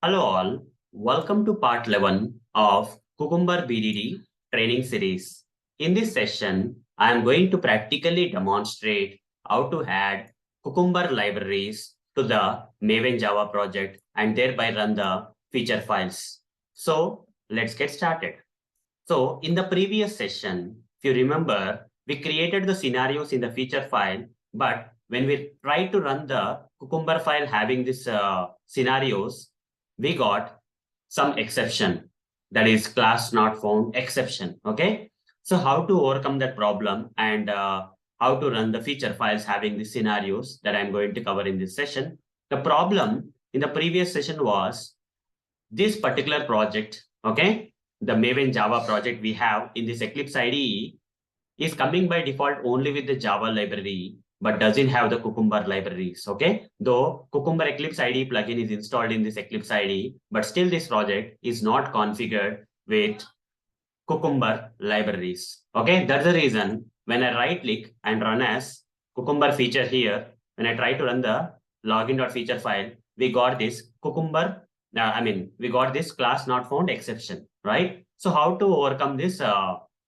Hello all, welcome to part 11 of Cucumber BDD training series. In this session, I am going to practically demonstrate how to add Cucumber libraries to the Maven Java project and thereby run the feature files. So let's get started. So in the previous session, if you remember, we created the scenarios in the feature file, but when we tried to run the Cucumber file having these scenarios, we got some exception, that is class not found exception. Okay, so how to overcome that problem and how to run the feature files having the scenarios that I'm going to cover in this session. The problem in the previous session was this particular project, okay, the Maven Java project we have in this Eclipse IDE is coming by default only with the Java library, but doesn't have the Cucumber libraries, okay? Though Cucumber Eclipse IDE plugin is installed in this Eclipse IDE, but still this project is not configured with Cucumber libraries, okay? That's the reason when I right click and run as Cucumber feature here, when I try to run the login.feature file, we got this Cucumber, we got this class not found exception, right? So how to overcome this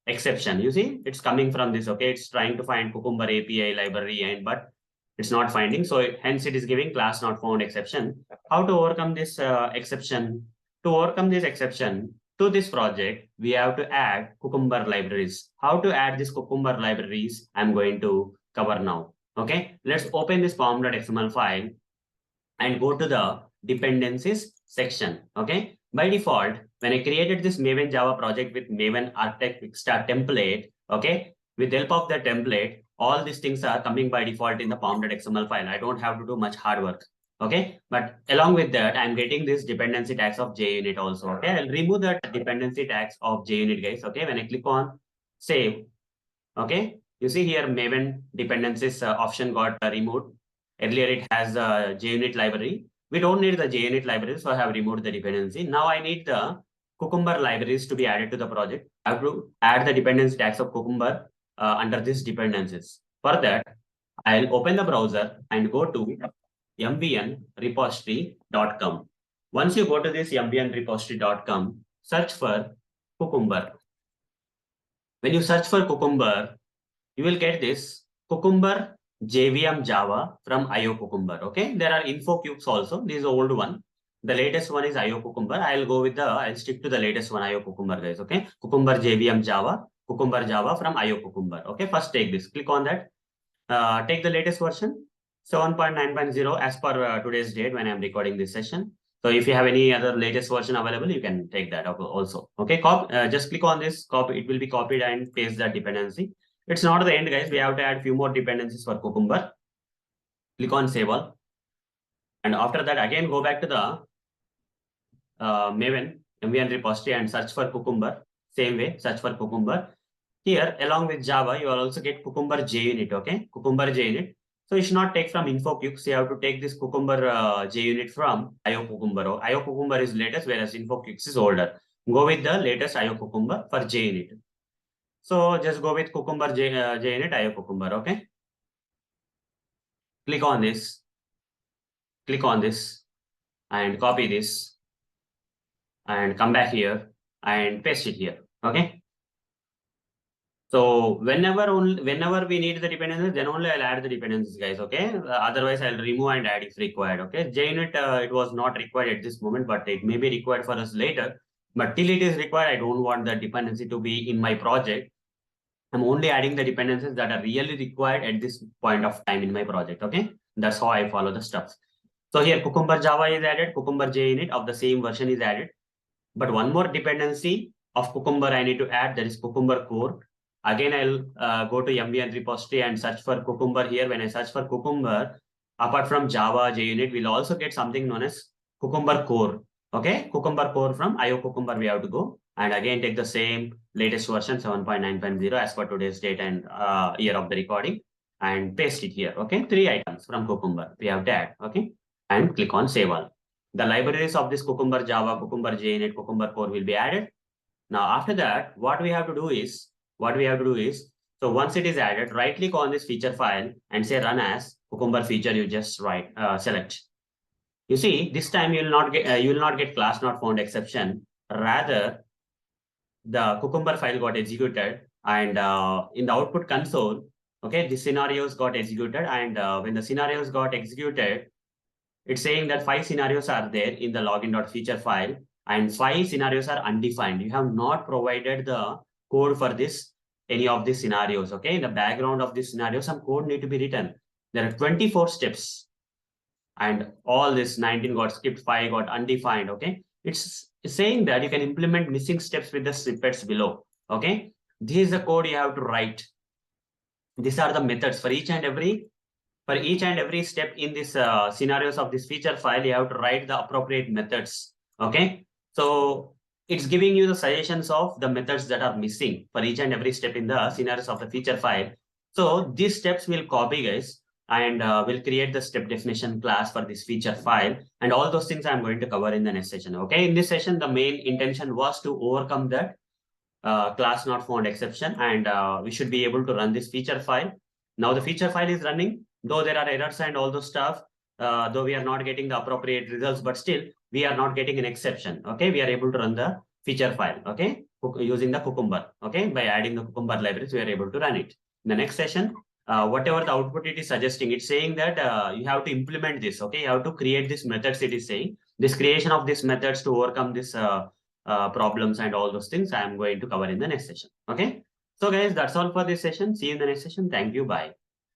exception? You see, it's coming from this, okay? It's trying to find Cucumber API library, but it's not finding. So hence it is giving class not found exception. How to overcome this exception? To overcome this exception to this project, we have to add Cucumber libraries. How to add these Cucumber libraries, I'm going to cover now. Okay, let's open this pom.xml file and go to the dependencies section. Okay, by default, when I created this Maven Java project with Maven Architect Kickstart template, okay, with the help of the template, all these things are coming by default in the pom.xml file. I don't have to do much hard work. Okay, but along with that, I'm getting this dependency tags of JUnit also. Okay, I'll remove that dependency tags of JUnit, guys. Okay, when I click on save, okay, you see here Maven dependencies option got removed. Earlier it has a JUnit library. We don't need the JUnit library, so I have removed the dependency. Now I need the Cucumber libraries to be added to the project. I have to add the dependency tags of Cucumber under these dependencies. For that, I'll open the browser and go to mvnrepository.com. Once you go to this mvnrepository.com, search for Cucumber. When you search for Cucumber, you will get this Cucumber JVM Java from IO Cucumber. Okay, there are info cubes also. This is the old one. The latest one is IO Cucumber. I'll stick to the latest one, IO Cucumber, guys. Okay, Cucumber JVM Java, Cucumber Java from IO Cucumber. Okay, first take this, click on that. Take the latest version 7.9.0 as per today's date when I'm recording this session. So if you have any other latest version available, you can take that also. Okay, just click on this, copy, it will be copied and paste that dependency. It's not the end, guys. We have to add few more dependencies for Cucumber. Click on Save All. And after that, again, go back to the Maven MVN repository and search for Cucumber. Same way, search for Cucumber. Here, along with Java, you will also get Cucumber JUnit, okay? Cucumber JUnit. So you should not take from info cubes. You have to take this Cucumber JUnit from IO Cucumber. IO Cucumber is latest, whereas info cubes is older. Go with the latest IO Cucumber for JUnit. So just go with Cucumber JUnit IO Cucumber, okay? Click on this and copy this and come back here and paste it here, okay? So whenever we need the dependencies, then only I'll add the dependencies, guys, okay? Otherwise, I'll remove and add if required, okay? JUnit, it was not required at this moment, but it may be required for us later. But till it is required, I don't want the dependency to be in my project. I'm only adding the dependencies that are really required at this point of time in my project, okay? That's how I follow the steps. So here Cucumber Java is added, Cucumber JUnit of the same version is added. But one more dependency of Cucumber I need to add, that is Cucumber core. Again, I'll go to MVN repository and search for Cucumber here. When I search for Cucumber, apart from Java JUnit, we'll also get something known as Cucumber core. Okay, Cucumber core from IO Cucumber we have to go. And again, take the same latest version 7.9.0 as per today's date and year of the recording and paste it here. Okay, 3 items from Cucumber we have to add. Okay, and click on Save All. The libraries of this Cucumber Java, Cucumber JUnit, Cucumber core will be added. Now, after that, what we have to do is, so once it is added, right click on this feature file and say run as Cucumber feature, you just select. You see, this time you will not get class not found exception. Rather, the Cucumber file got executed, and in the output console, okay, the scenarios got executed, and when the scenarios got executed, it's saying that 5 scenarios are there in the login.feature file, and 5 scenarios are undefined. You have not provided the code for this any of these scenarios. Okay, in the background of this scenario, some code need to be written. There are 24 steps, and all this 19 got skipped, 5 got undefined. Okay, it's saying that you can implement missing steps with the snippets below. Okay, this is the code you have to write. These are the methods for each and every step in this scenarios of this feature file. You have to write the appropriate methods. Okay, so it's giving you the suggestions of the methods that are missing for each and every step in the scenarios of the feature file. So these steps will copy, guys, and we'll create the step definition class for this feature file, and all those things I'm going to cover in the next session. Okay, in this session the main intention was to overcome that class not found exception, and we should be able to run this feature file. Now the feature file is running, though there are errors and all those stuff, though we are not getting the appropriate results, but still we are not getting an exception. Okay, we are able to run the feature file, okay, using the Cucumber. Okay, by adding the Cucumber libraries, we are able to run it. In the next session, whatever the output it is suggesting, it's saying that you have to implement this. Okay, you have to create these methods. It is saying this creation of these methods to overcome this problems and all those things I am going to cover in the next session. Okay, so guys, that's all for this session. See you in the next session. Thank you. Bye.